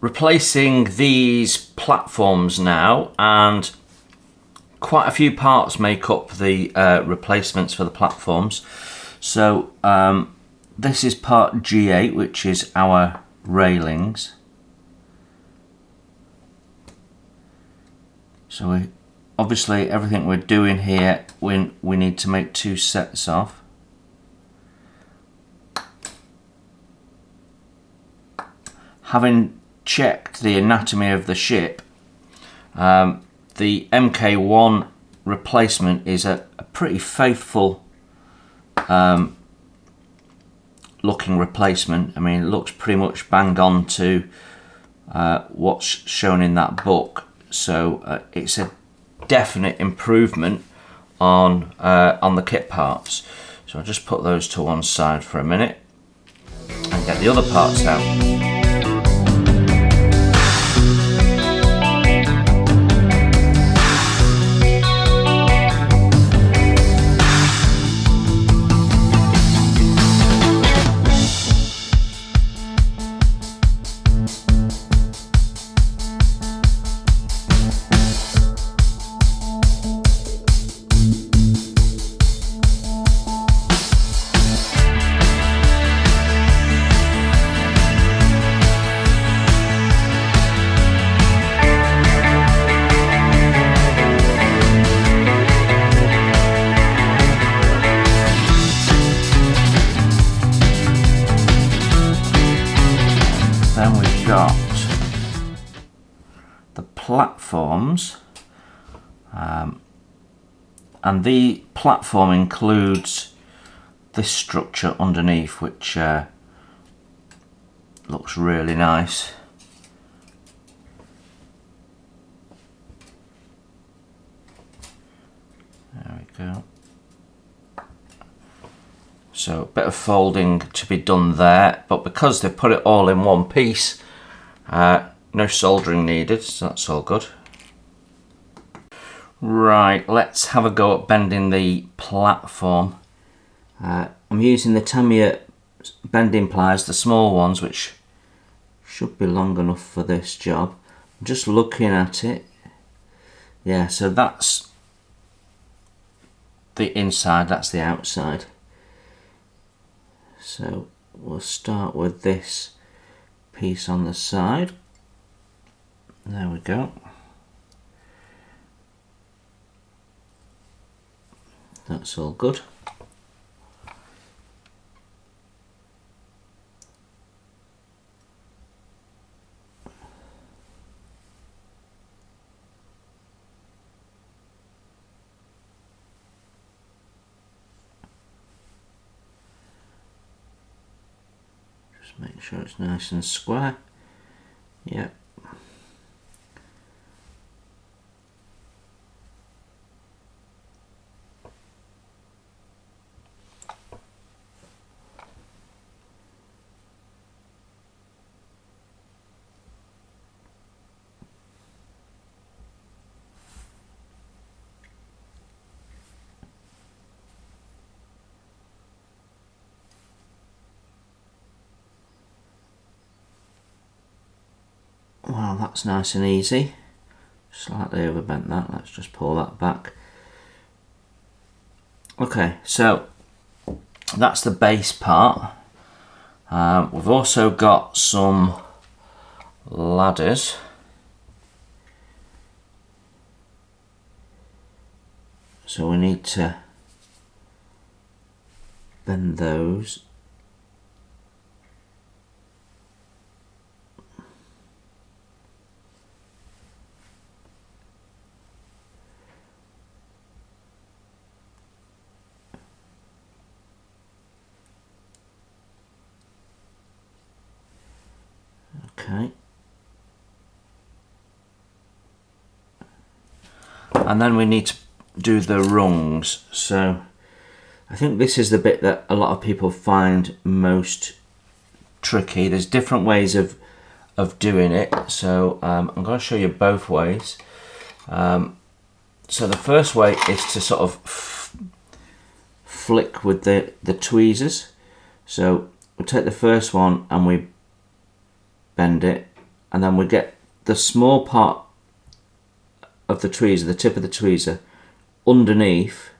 replacing these platforms now, and quite a few parts make up the replacements for the platforms. So this is part G8, which is our railings. So obviously everything we're doing here, we need to make 2 sets of. Having checked the anatomy of the ship, the Mk1 replacement is a pretty faithful looking replacement. I mean, it looks pretty much bang on to what's shown in that book. So it's a definite improvement on the kit parts. So I'll just put those to one side for a minute and get the other parts out. Then we've got the platforms, and the platform includes this structure underneath, which looks really nice. There we go. So a bit of folding to be done there, but because they put it all in one piece, no soldering needed, so that's all good. Right, let's have a go at bending the platform. I'm using the Tamiya bending pliers, the small ones, which should be long enough for this job. I'm just looking at it. Yeah, so that's the inside, that's the outside. So we'll start with this piece on the side. There we go. That's all good. Just make sure it's nice and square. Yep. Well, that's nice and easy. Slightly overbent that, let's just pull that back. Okay, so that's the base part. We've also got some ladders. So we need to bend those. Okay. And then we need to do the rungs. So I think this is the bit that a lot of people find most tricky. There's different ways of doing it. So I'm going to show you both ways. So the first way is to sort of flick with the tweezers. So we'll take the first one and we bend it and then we get the small part of the tweezer, the tip of the tweezer, underneath,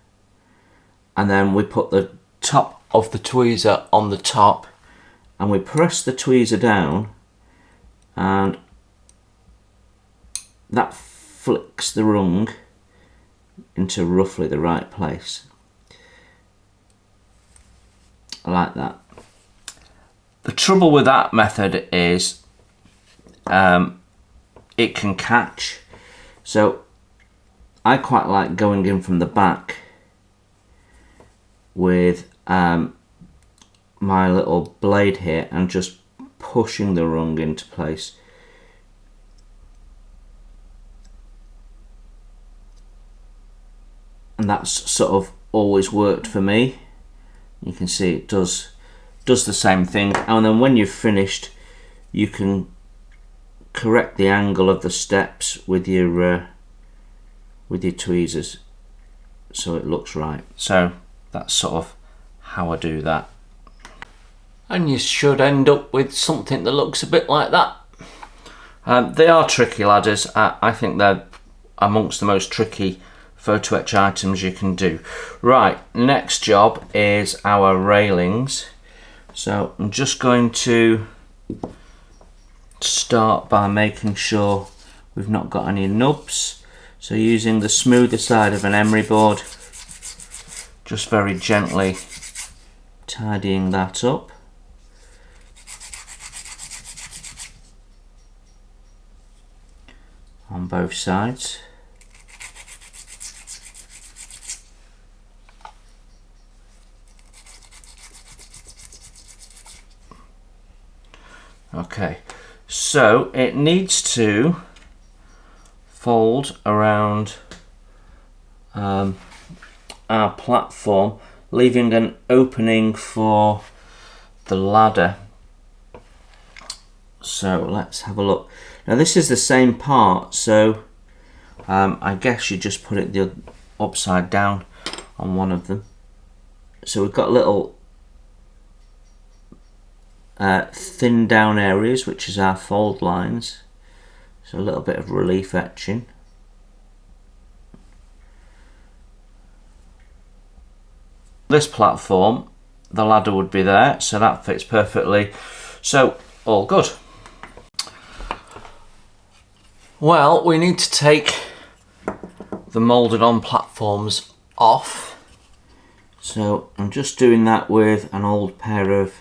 and then we put the top of the tweezer on the top, and we press the tweezer down, and that flicks the rung into roughly the right place. Like that. The trouble with that method is it can catch, so I quite like going in from the back with my little blade here and just pushing the rung into place. And that's sort of always worked for me. You can see it does the same thing, and then when you've finished, you can correct the angle of the steps with your tweezers so it looks right. So that's sort of how I do that, and you should end up with something that looks a bit like that. They are tricky ladders. I think they're amongst the most tricky photo etch items you can do. Right, next job is our railings. So I'm just going to start by making sure we've not got any nubs. So using the smoother side of an emery board, just very gently tidying that up. On both sides. Okay, so it needs to fold around our platform, leaving an opening for the ladder. So let's have a look. Now this is the same part, so I guess you just put it the upside down on one of them. So we've got little thin down areas, which is our fold lines, so a little bit of relief etching. This platform, the ladder would be there, so that fits perfectly, so all good. Well, we need to take the moulded on platforms off, so I'm just doing that with an old pair of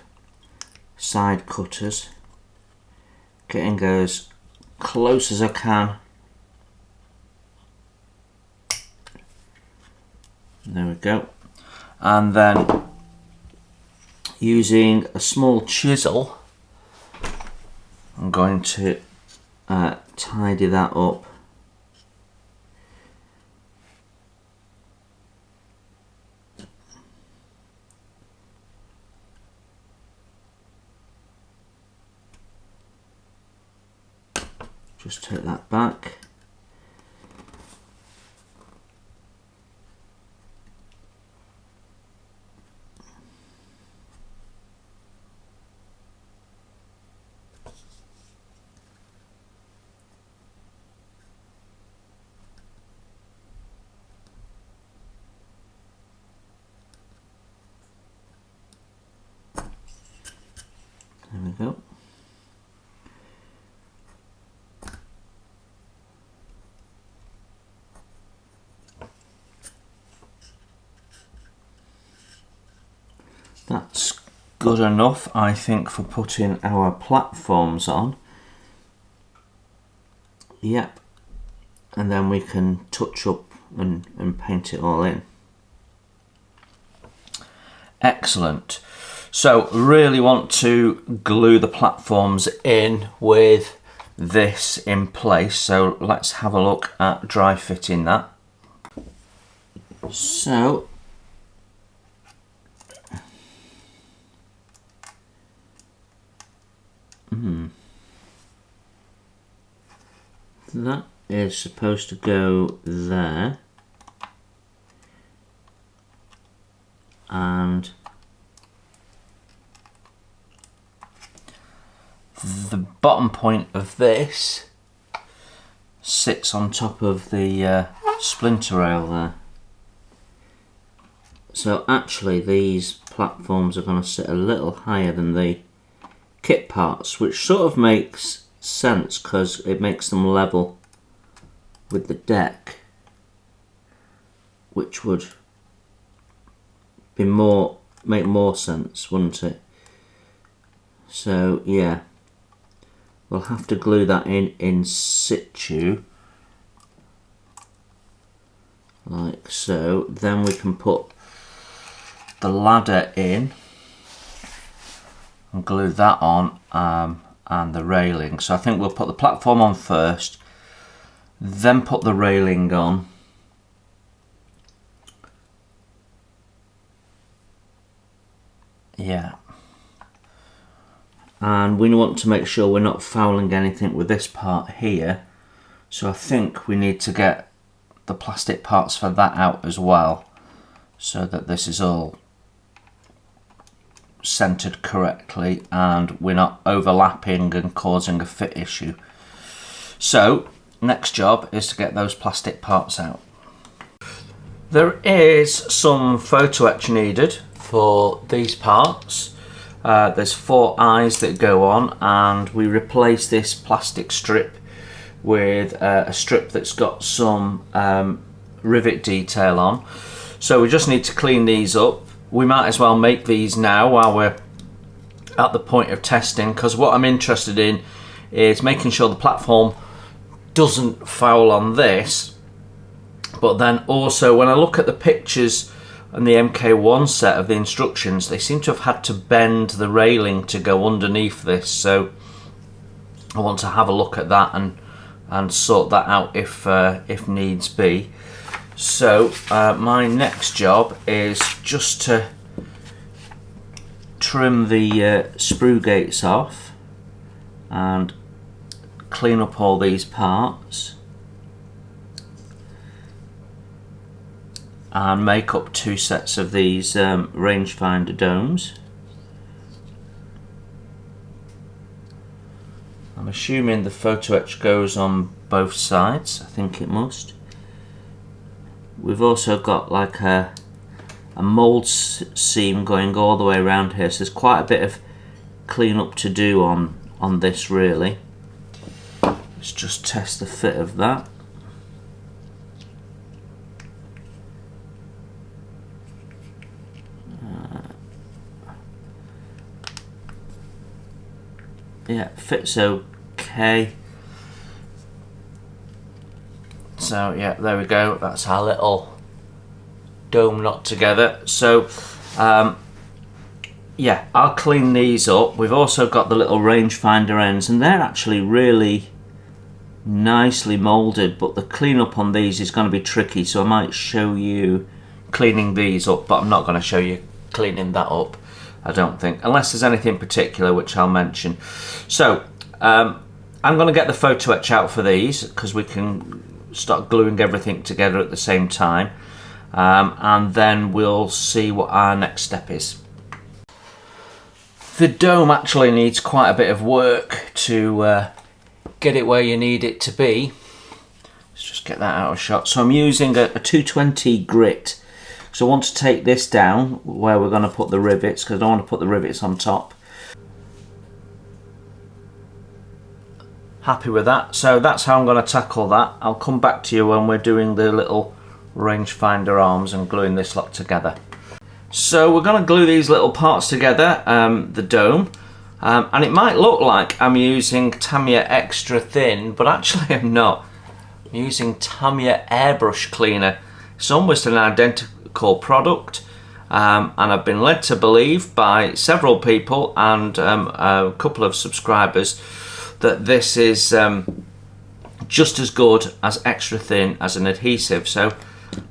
side cutters, getting as close as I can. There we go. And then using a small chisel, I'm going to tidy that up. Just take that back. There we go. That's good enough, I think, for putting our platforms on. Yep. And then we can touch up and paint it all in. Excellent. So really want to glue the platforms in with this in place. So let's have a look at dry fitting that. So that is supposed to go there, and the bottom point of this sits on top of the splinter rail there. So actually these platforms are going to sit a little higher than the kit parts, which sort of makes sense because it makes them level with the deck, which would be make more sense, wouldn't it? So yeah, we'll have to glue that in situ, like so. Then we can put the ladder in and glue that on, and the railing. So I think we'll put the platform on first, then put the railing on, yeah. And we want to make sure we're not fouling anything with this part here, so I think we need to get the plastic parts for that out as well, so that this is all centered correctly and we're not overlapping and causing a fit issue. So next job is to get those plastic parts out. There is some photo etch needed for these parts. There's 4 eyes that go on, and we replace this plastic strip with a strip that's got some rivet detail on. So we just need to clean these up. We might as well make these now while we're at the point of testing, because what I'm interested in is making sure the platform doesn't foul on this, but then also when I look at the pictures and the MK1 set of the instructions, they seem to have had to bend the railing to go underneath this, so I want to have a look at that and sort that out if needs be. So my next job is just to trim the sprue gates off and clean up all these parts and make up 2 sets of these rangefinder domes. I'm assuming the photo etch goes on both sides. I think it must. We've also got like a mould seam going all the way around here, so there's quite a bit of clean up to do on this really. Let's just test the fit of that. Yeah, fits okay. So yeah, there we go. That's our little dome knot together. So yeah, I'll clean these up. We've also got the little rangefinder ends, and they're actually really nicely molded, but the cleanup on these is going to be tricky, so I might show you cleaning these up, but I'm not going to show you cleaning that up, I don't think, unless there's anything particular which I'll mention. So I'm going to get the photo etch out for these because we can start gluing everything together at the same time, and then we'll see what our next step is. The dome actually needs quite a bit of work to get it where you need it to be. Let's just get that out of shot. So I'm using a 220 grit. So I want to take this down where we're going to put the rivets, because I don't want to put the rivets on top. Happy with that. So that's how I'm going to tackle that. I'll come back to you when we're doing the little rangefinder arms and gluing this lot together. So we're going to glue these little parts together, the dome, and it might look like I'm using Tamiya Extra Thin, but actually I'm not. I'm using Tamiya Airbrush Cleaner. It's almost an identical product, and I've been led to believe by several people and a couple of subscribers that this is just as good as Extra Thin as an adhesive. So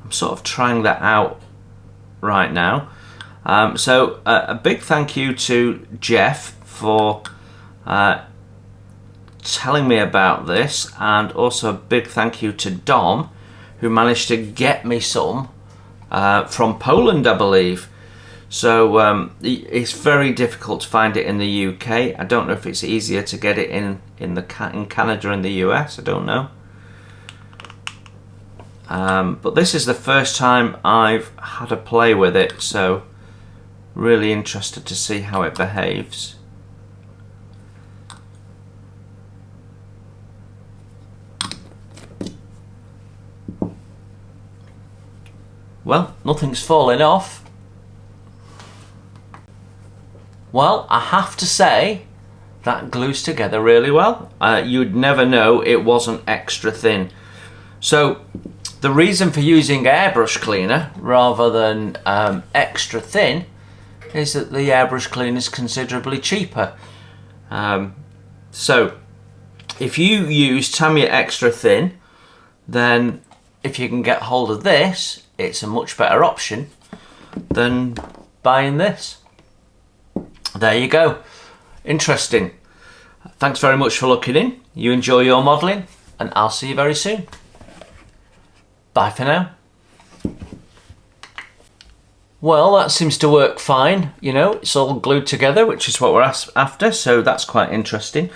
I'm sort of trying that out right now. So a big thank you to Jeff for telling me about this, and also a big thank you to Dom, who managed to get me some from Poland, I believe. So it's very difficult to find it in the UK. I don't know if it's easier to get it in Canada and the US. I don't know. But this is the first time I've had a play with it, so really interested to see how it behaves. Well, nothing's falling off. Well, I have to say that glues together really well. You'd never know it wasn't extra thin. So the reason for using airbrush cleaner rather than extra thin is that the airbrush cleaner is considerably cheaper. So if you use Tamiya extra thin, then if you can get hold of this, it's a much better option than buying this. There you go. Interesting. Thanks very much for looking in. You enjoy your modelling, and I'll see you very soon. Bye for now. Well, that seems to work fine. You know, it's all glued together, which is what we're after, so that's quite interesting.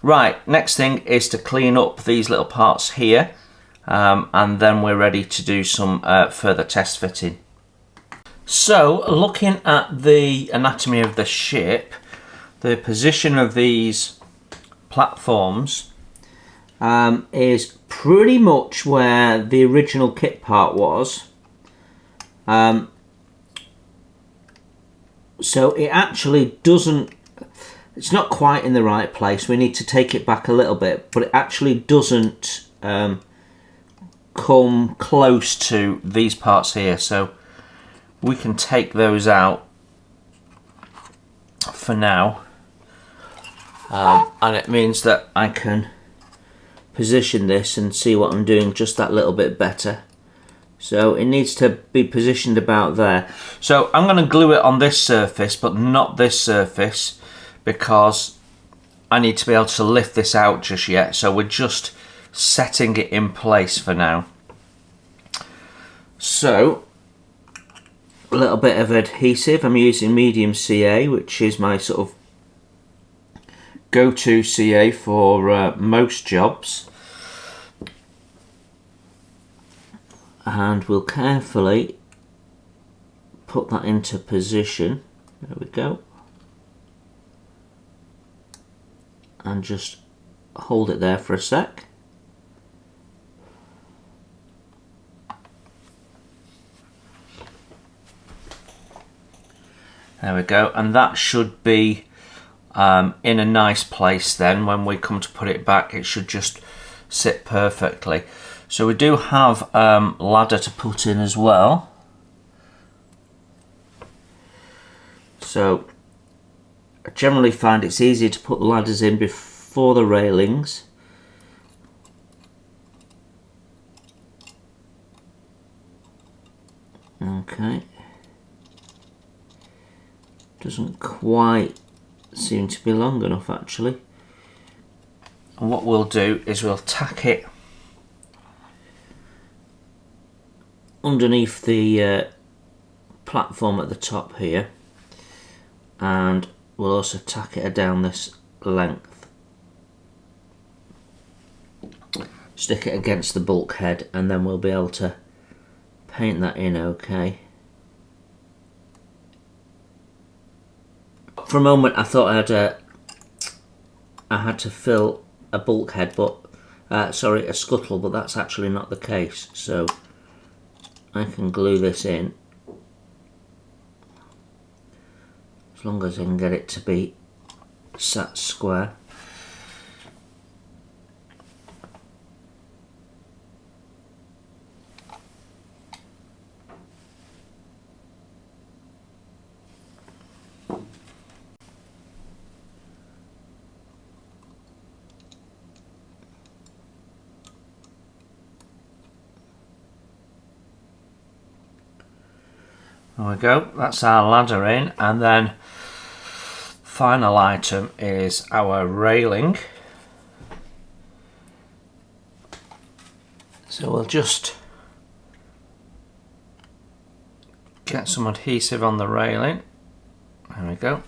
Right, next thing is to clean up these little parts here, and then we're ready to do some further test fitting. So, looking at the anatomy of the ship, the position of these platforms is pretty much where the original kit part was. So it actually doesn't, it's not quite in the right place. We need to take it back a little bit, but it actually doesn't come close to these parts here. So we can take those out for now. And it means that I can position this and see what I'm doing just that little bit better. So it needs to be positioned about there. So I'm going to glue it on this surface, but not this surface, because I need to be able to lift this out just yet. So we're just setting it in place for now. So a little bit of adhesive. I'm using medium CA, which is my sort of go-to CA for most jobs. And we'll carefully put that into position. There we go. And just hold it there for a sec. There we go, and that should be in a nice place then. When we come to put it back, it should just sit perfectly. So we do have ladder to put in as well. So I generally find it's easier to put the ladders in before the railings. Okay. Doesn't quite seem to be long enough actually. And what we'll do is we'll tack it underneath the platform at the top here, and we'll also tack it down this length. Stick it against the bulkhead, and then we'll be able to paint that in okay. For a moment I thought I had to fill a bulkhead, but sorry, a scuttle, but that's actually not the case. So I can glue this in as long as I can get it to be sat square. There we go, that's our ladder in, and then final item is our railing. So we'll just get some adhesive on the railing. There we go.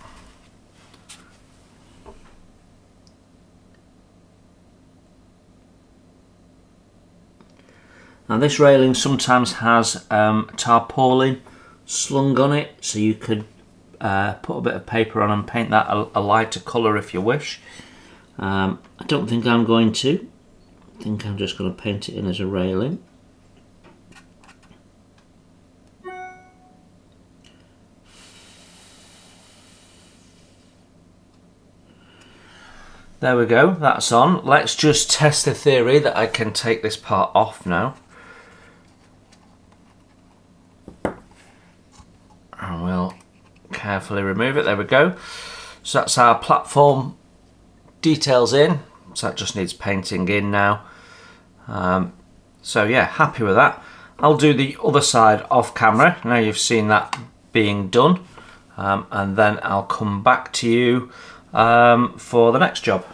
Now this railing sometimes has tarpaulin slung on it, so you could put a bit of paper on and paint that a lighter colour if you wish. I don't think I'm going to. I think I'm just going to paint it in as a railing. There we go, that's on. Let's just test the theory that I can take this part off now. And we'll carefully remove it. There we go. So that's our platform details in. So that just needs painting in now. So yeah, happy with that. I'll do the other side off camera. Now you've seen that being done. And then I'll come back to you for the next job.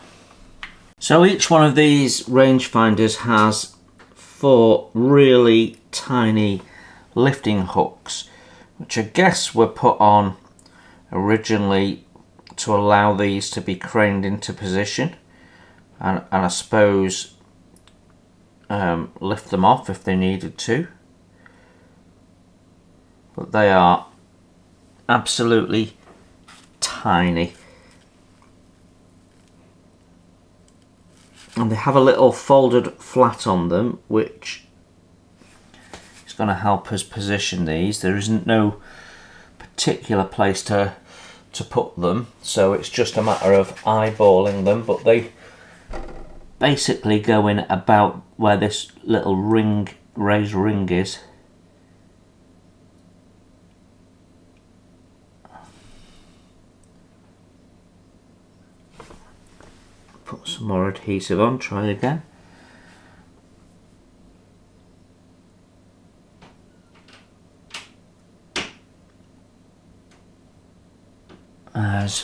So each one of these rangefinders has 4 really tiny lifting hooks, which I guess were put on originally to allow these to be craned into position and I suppose lift them off if they needed to. But they are absolutely tiny. And they have a little folded flat on them, which is going to help us position these. There isn't no particular place to put them, so it's just a matter of eyeballing them, but they basically go in about where this little ring, raised ring is. Put some more adhesive on, try again. There's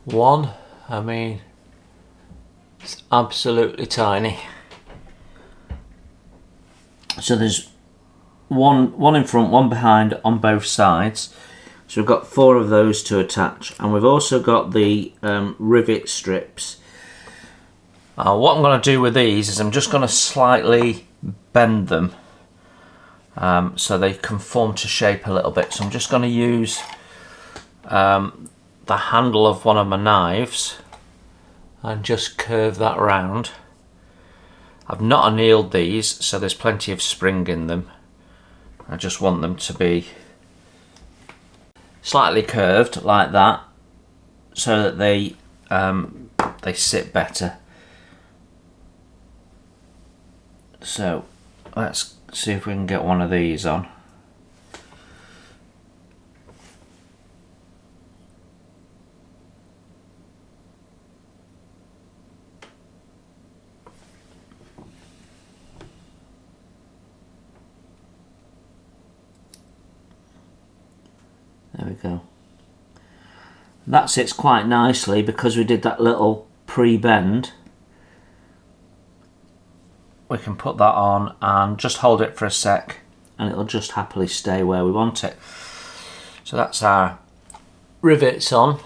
one. I mean, it's absolutely tiny. So there's one in front, one behind on both sides. So we've got 4 of those to attach, and we've also got the rivet strips. What I'm going to do with these is I'm just going to slightly bend them so they conform to shape a little bit. So I'm just going to use the handle of one of my knives and just curve that round. I've not annealed these, so there's plenty of spring in them. I just want them to be slightly curved like that so that they sit better. So let's see if we can get one of these on. There we go. That sits quite nicely because we did that little pre-bend. We can put that on and just hold it for a sec and it'll just happily stay where we want it. So that's our rivets on.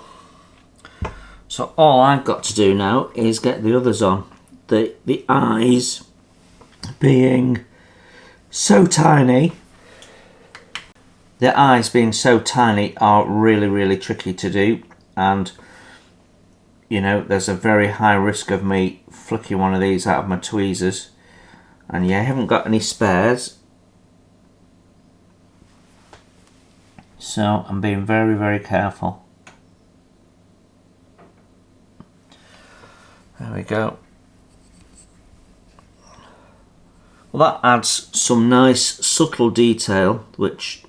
So all I've got to do now is get the others on. The eyes being so tiny. The eyes being so tiny are really tricky to do, and you know there's a very high risk of me flicking one of these out of my tweezers, and yeah, I haven't got any spares, so I'm being very careful. There we go. Well, that adds some nice subtle detail, which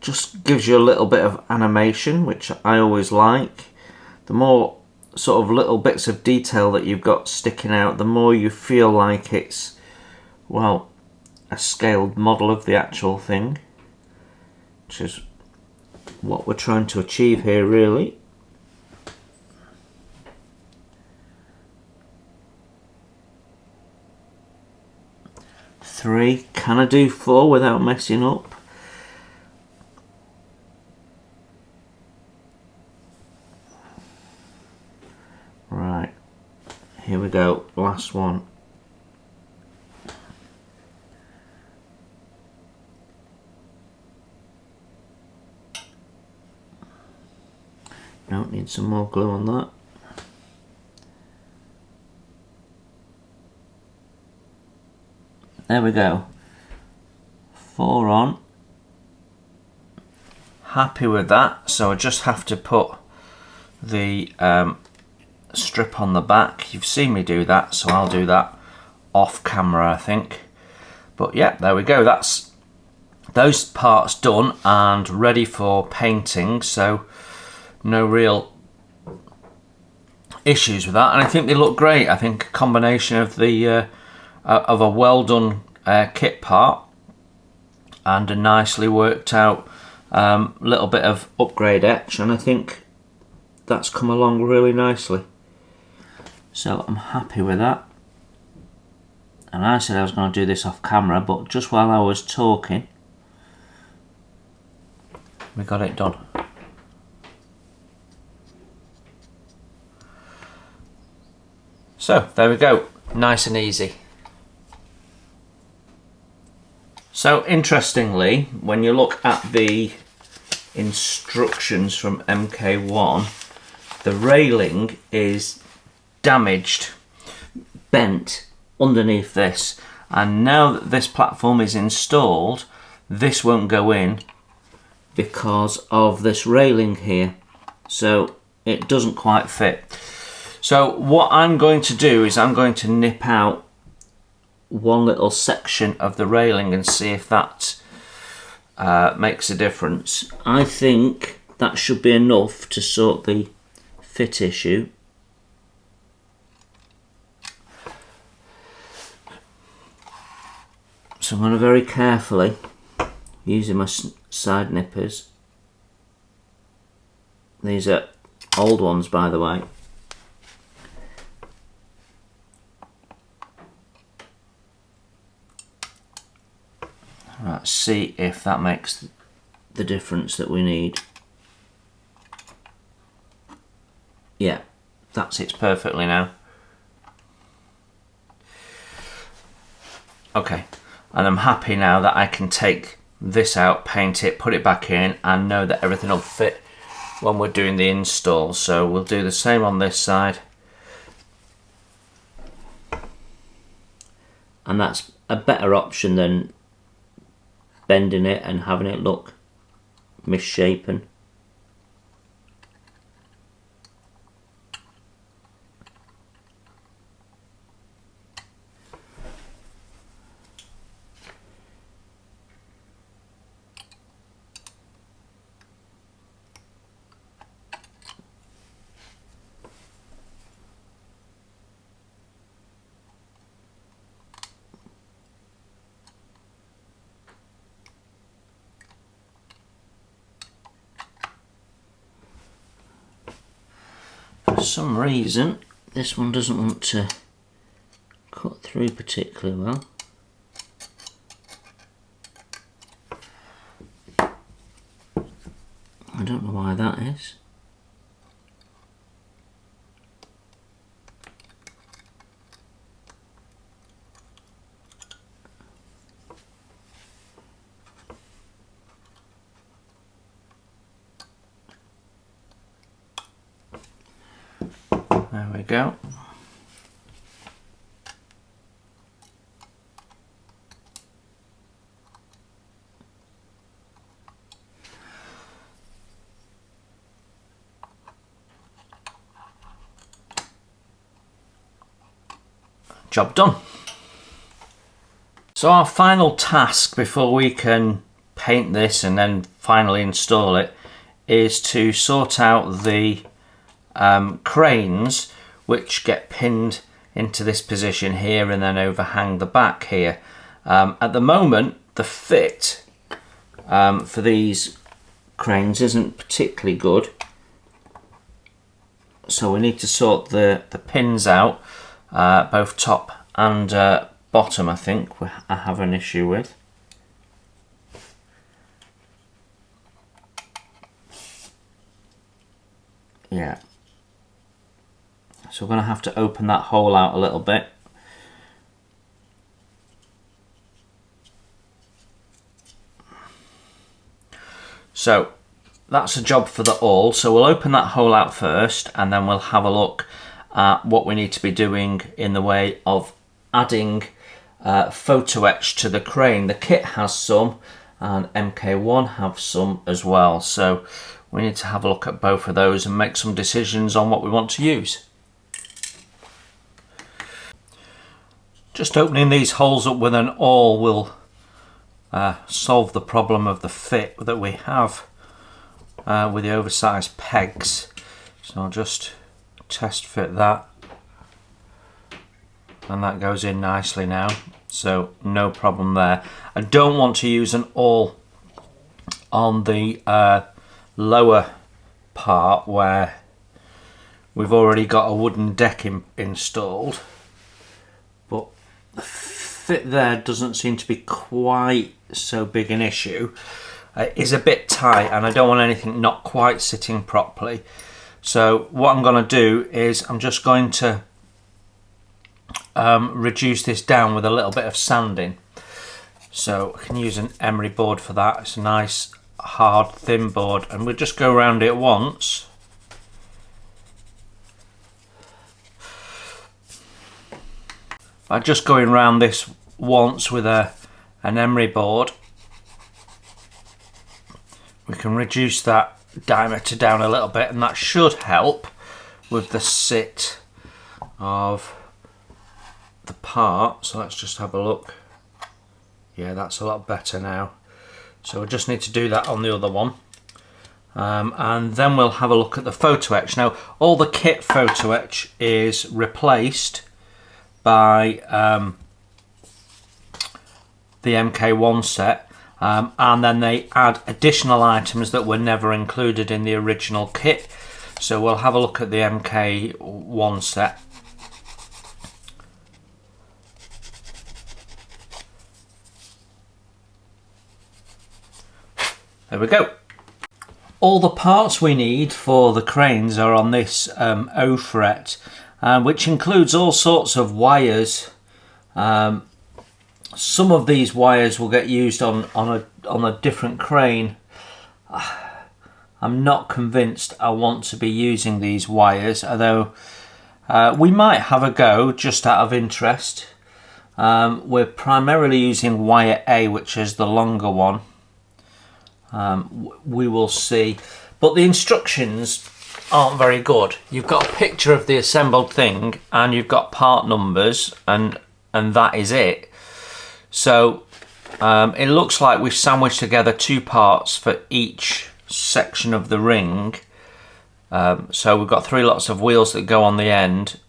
just gives you a little bit of animation, which I always like. The more sort of little bits of detail that you've got sticking out, the more you feel like it's, well, a scaled model of the actual thing, which is what we're trying to achieve here, really. 3. Can I do 4 without messing up? Right, here we go, last one. Don't need some more glue on that. There we go. 4 on. Happy with that. So I just have to put the strip on the back. You've seen me do that, so I'll do that off camera, I think. But yeah, there we go. That's those parts done and ready for painting. So no real issues with that, and I think they look great. I think a combination of the of a well done kit part and a nicely worked out little bit of upgrade etch, and I think that's come along really nicely. So I'm happy with that. And I said I was going to do this off camera, but just while I was talking, we got it done. So there we go, nice and easy. So interestingly, when you look at the instructions from MK1, the railing is damaged, bent underneath this, and now that this platform is installed, this won't go in because of this railing here, so it doesn't quite fit. So what I'm going to do is I'm going to nip out one little section of the railing and see if that makes a difference. I think that should be enough to sort the fit issue. So I'm going to very carefully, using my side nippers, these are old ones by the way, right, see if that makes the difference that we need. Yeah, that sits perfectly now. Okay, and I'm happy now that I can take this out, paint it, put it back in, and know that everything will fit when we're doing the install. So we'll do the same on this side, and that's a better option than bending it and having it look misshapen. For some reason this one doesn't want to cut through particularly well. I don't know why that is. There we go. Job done. So our final task before we can paint this and then finally install it is to sort out the cranes which get pinned into this position here and then overhang the back here. At the moment the fit for these cranes isn't particularly good, so we need to sort the pins out, both top and bottom I think I have an issue with. Yeah. So we're going to have to open that hole out a little bit. So that's a job for the awl. So we'll open that hole out first, and then we'll have a look at what we need to be doing in the way of adding photo etch to the crane. The kit has some, and MK1 have some as well. So we need to have a look at both of those and make some decisions on what we want to use. Just opening these holes up with an awl will solve the problem of the fit that we have with the oversized pegs. So I'll just test fit that, and that goes in nicely now, so no problem there. I don't want to use an awl on the lower part where we've already got a wooden deck installed, but the fit there doesn't seem to be quite so big an issue. It is a bit tight, and I don't want anything not quite sitting properly. So what I'm going to do is I'm just going to reduce this down with a little bit of sanding. So I can use an emery board for that. It's a nice hard thin board, and we'll just go around it once. By just going around this once with an emery board, we can reduce that diameter down a little bit, and that should help with the sit of the part. So let's just have a look. Yeah, that's a lot better now. So we just need to do that on the other one, and then we'll have a look at the photo etch. Now all the kit photo etch is replaced by the MK1 set, and then they add additional items that were never included in the original kit. So we'll have a look at the MK1 set. There we go. All the parts we need for the cranes are on this O fret, which includes all sorts of wires. Some of these wires will get used on a different crane. I'm not convinced I want to be using these wires, although we might have a go just out of interest. We're primarily using wire A, which is the longer one. We will see, but the instructions aren't very good. You've got a picture of the assembled thing, and you've got part numbers, and that is it. So it looks like we've sandwiched together two parts for each section of the ring. So we've got three lots of wheels that go on the end,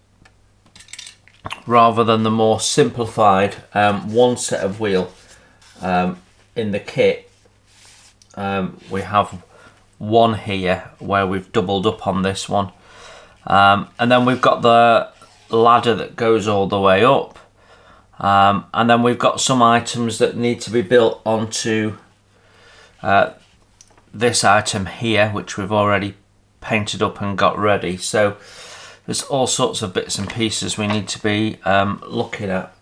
rather than the more simplified one set of wheel in the kit. We have one here where we've doubled up on this one, and then we've got the ladder that goes all the way up, and then we've got some items that need to be built onto this item here, which we've already painted up and got ready. So there's all sorts of bits and pieces we need to be looking at.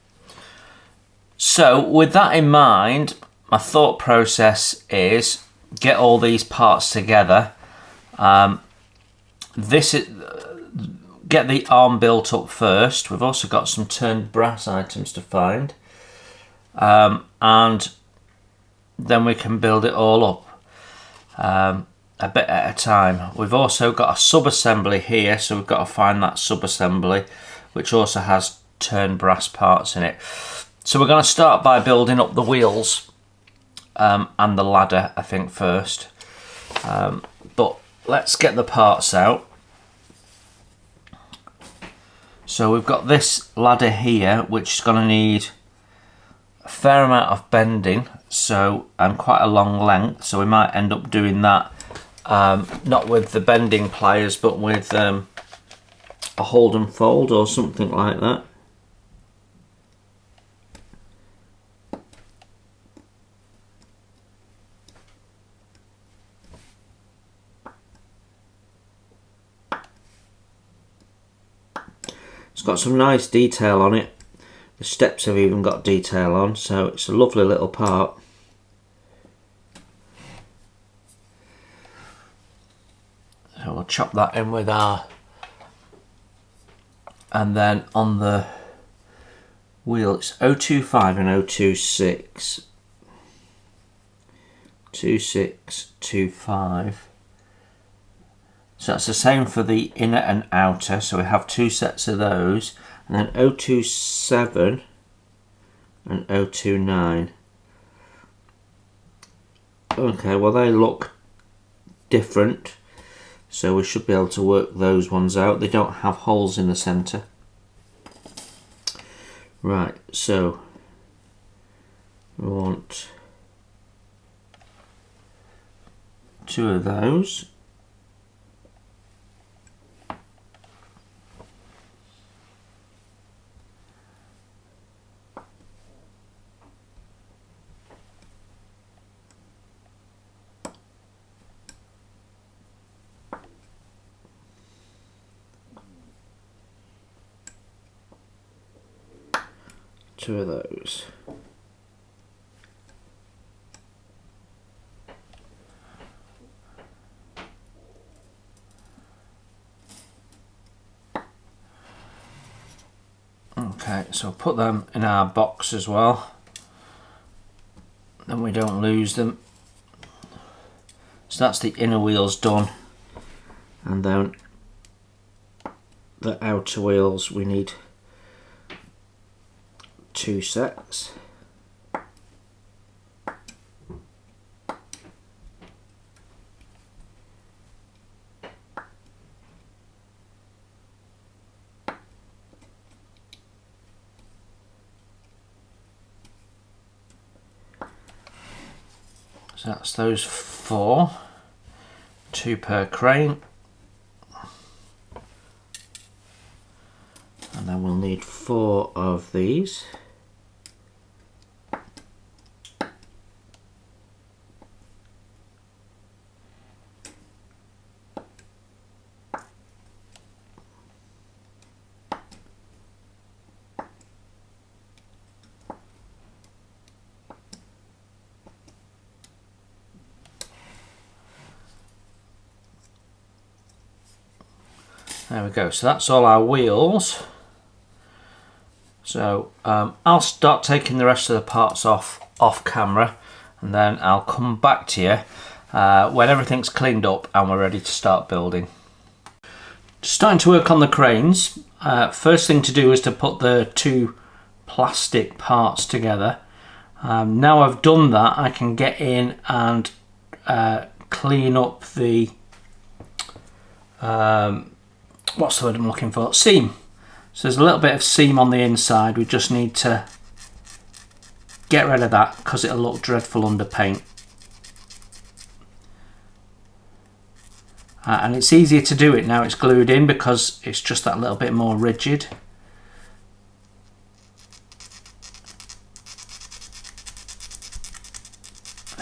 So with that in mind, my thought process is get all these parts together. Get the arm built up first. We've also got some turned brass items to find, and then we can build it all up a bit at a time. We've also got a sub-assembly here, so we've got to find that sub-assembly, which also has turned brass parts in it. So we're going to start by building up the wheels and the ladder, I think, first. But let's get the parts out. So we've got this ladder here, which is going to need a fair amount of bending, and quite a long length. So we might end up doing that not with the bending pliers, but with a hold and fold or something like that. It's got some nice detail on it. The steps have even got detail on, so it's a lovely little part. So we'll chop that in with our, and then on the wheel it's 025 and 026. 2625. So that's the same for the inner and outer, so we have two sets of those, and then 027 and 029. Okay, well they look different, so we should be able to work those ones out. They don't have holes in the centre. Right, so we want two of those. Two of those. Okay, so put them in our box as well, then we don't lose them. So that's the inner wheels done, and then the outer wheels we need two sets. So that's those four, two per crane, and then we'll need four of these. There we go, so that's all our wheels. So I'll start taking the rest of the parts off camera, and then I'll come back to you when everything's cleaned up and we're ready to start building. Starting to work on the cranes. First thing to do is to put the two plastic parts together. Now I've done that, I can get in and clean up the what's the word I'm looking for? Seam. So there's a little bit of seam on the inside. We just need to get rid of that because it'll look dreadful under paint. And it's easier to do it now it's glued in because it's just that little bit more rigid.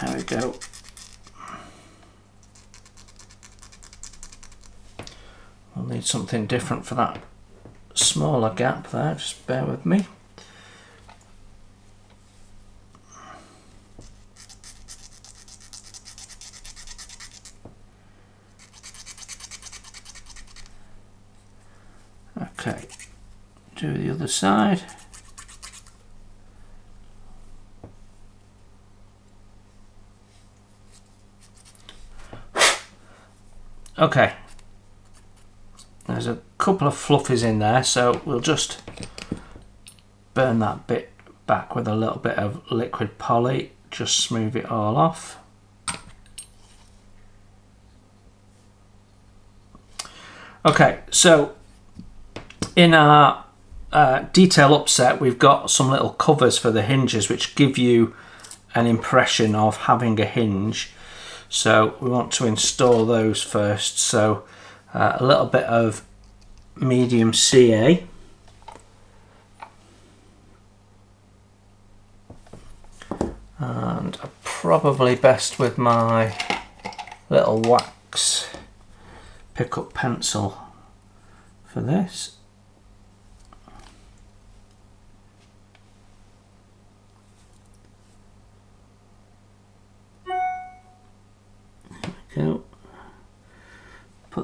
There we go. We'll need something different for that smaller gap there, just bear with me. Okay, do the other side. Okay. There's a couple of fluffies in there, so we'll just burn that bit back with a little bit of liquid poly, just smooth it all off. Okay, so in our detail upset we've got some little covers for the hinges which give you an impression of having a hinge, so we want to install those first. So a little bit of medium CA, and probably best with my little wax pickup pencil for this.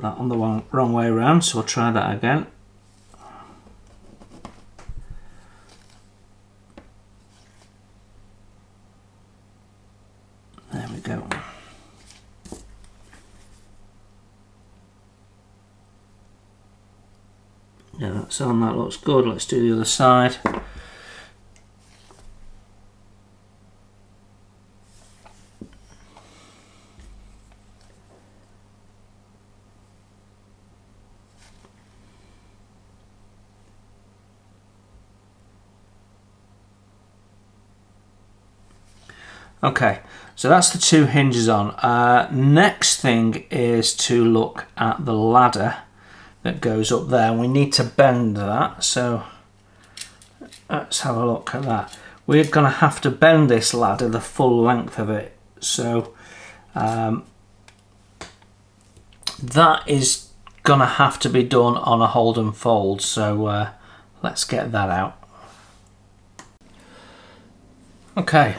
put that on the wrong way around, so we'll try that again. There we go. Yeah, that's on, that looks good. Let's do the other side. Okay, so that's the two hinges on. Next thing is to look at the ladder that goes up there. We need to bend that, so let's have a look at that. We're going to have to bend this ladder the full length of it, so that is going to have to be done on a hold and fold, so let's get that out. Okay.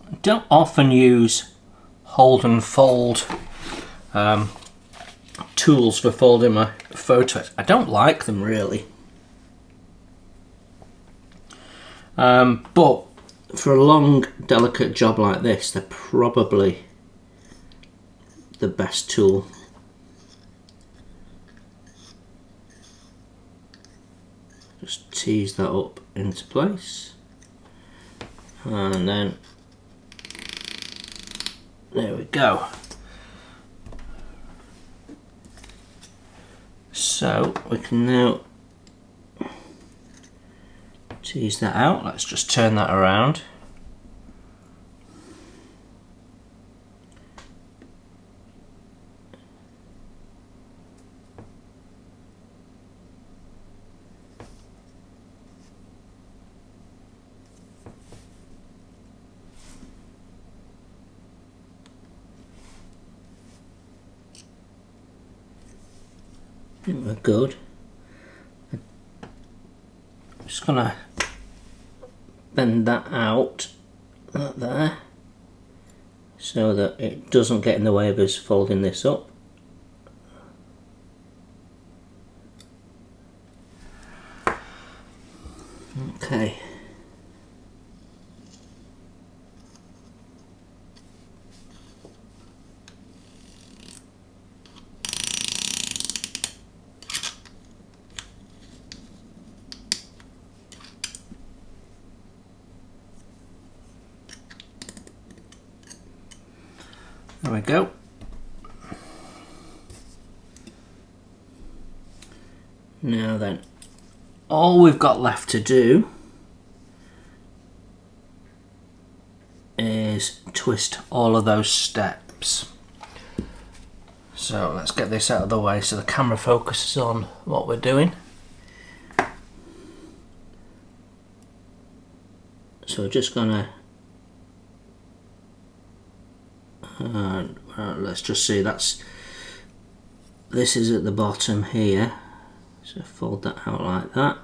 I don't often use hold and fold tools for folding my photos. I don't like them really. But for a long, delicate job like this, they're probably the best tool. Just tease that up into place. And then there we go. So we can now tease that out. Let's just turn that around. I think we're good. I'm just gonna bend that out like there so that it doesn't get in the way of us folding this up. Okay. There we go. Now then, all we've got left to do is twist all of those steps. So let's get this out of the way so the camera focuses on what we're doing. So we're just gonna let's just see, this is at the bottom here, so fold that out like that,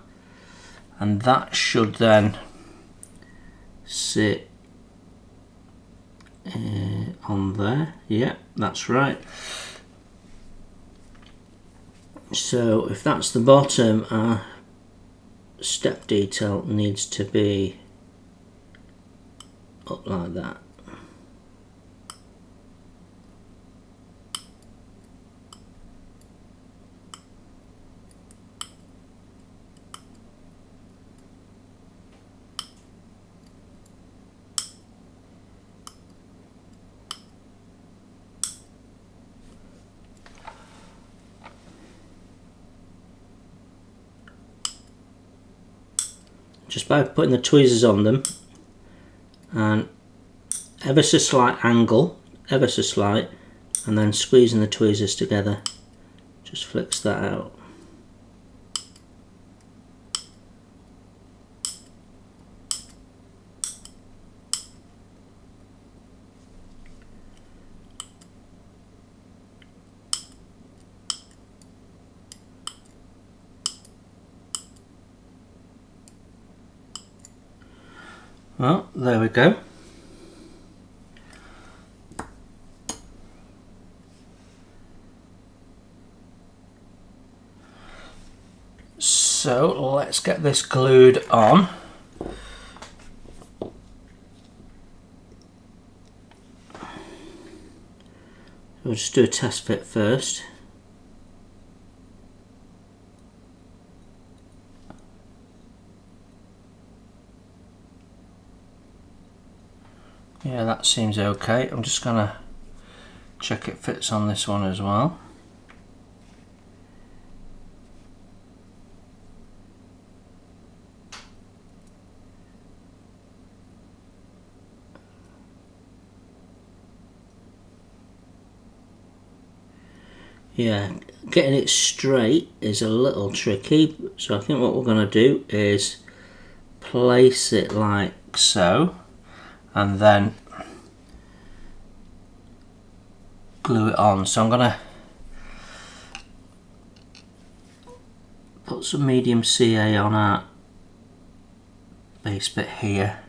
and that should then sit on there. Yeah, that's right. So if that's the bottom, our step detail needs to be up like that. Just by putting the tweezers on them and ever so slight angle, ever so slight, and then squeezing the tweezers together just flicks that out. Well, there we go. So let's get this glued on. We'll just do a test fit first. Yeah, that seems okay. I'm just gonna check it fits on this one as well. Yeah, getting it straight is a little tricky, so I think what we're going to do is place it like so, and then glue it on. So I'm going to put some medium CA on our base bit here,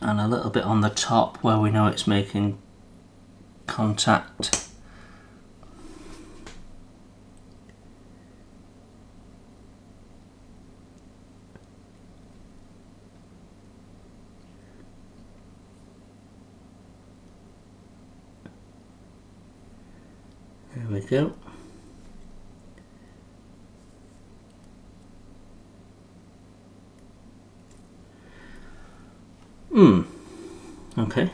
and a little bit on the top where we know it's making contact. There we go. Okay.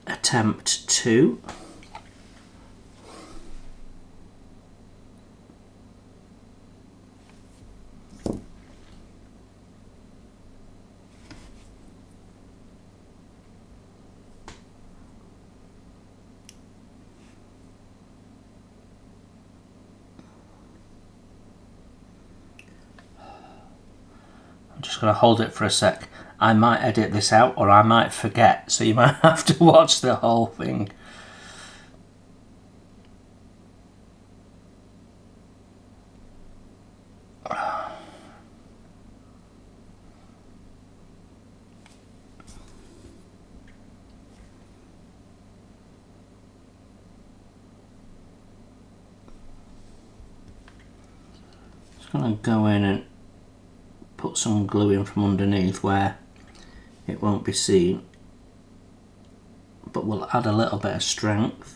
Attempt 2. I'm just going to hold it for a sec. I might edit this out or I might forget, so you might have to watch the whole thing. Just going to go in and put some glue in from underneath where it won't be seen, but we'll add a little bit of strength.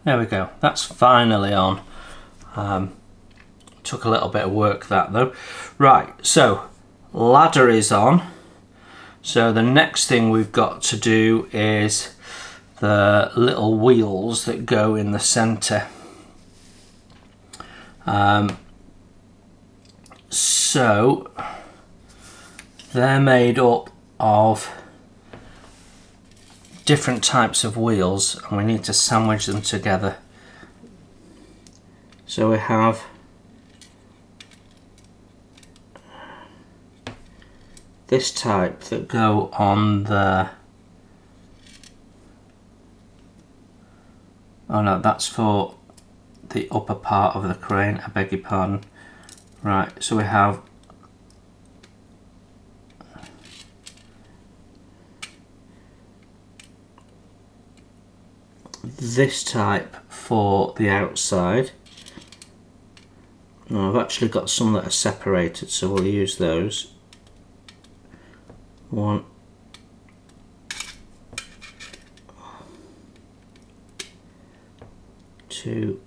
There we go, that's finally on. Took a little bit of work that though. Right, so ladder is on. So the next thing we've got to do is the little wheels that go in the centre. So they're made up of different types of wheels and we need to sandwich them together. So we have this type that go on the, oh no, that's for the upper part of the crane, I beg your pardon. Right, so we have this type for the outside. Now I've actually got some that are separated, so we'll use those. 1, 2,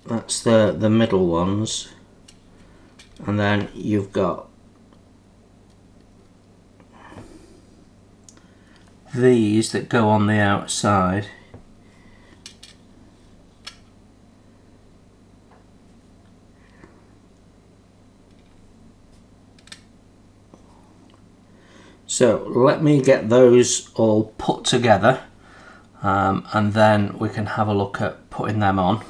that's the middle ones, and then you've got these that go on the outside. So let me get those all put together and then we can have a look at putting them on.